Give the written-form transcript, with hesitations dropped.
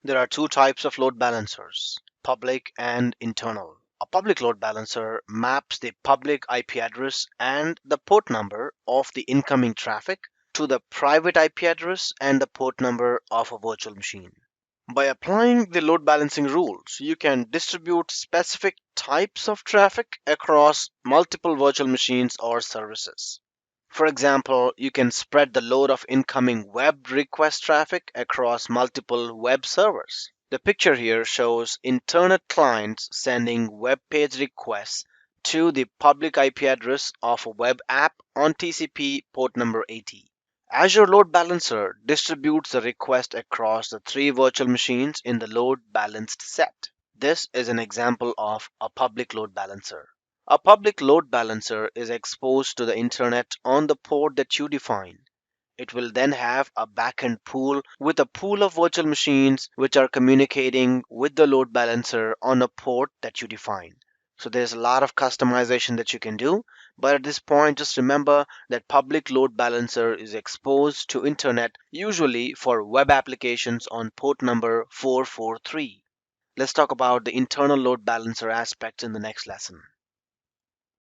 There are two types of load balancers, public and internal. A public load balancer maps the public IP address and the port number of the incoming traffic to the private IP address and the port number of a virtual machine. By applying the load balancing rules, you can distribute specific types of traffic across multiple virtual machines or services. For example, you can spread the load of incoming web request traffic across multiple web servers. The picture here shows internet clients sending web page requests to the public IP address of a web app on TCP port number 80. Azure Load Balancer distributes the request across the three virtual machines in the load balanced set. This is an example of a public load balancer. A public load balancer is exposed to the internet on the port that you define. It will then have a backend pool with a pool of virtual machines which are communicating with the load balancer on a port that you define. So there's a lot of customization that you can do, but at this point just remember that public load balancer is exposed to internet usually for web applications on port number 443. Let's talk about the internal load balancer aspects in the next lesson.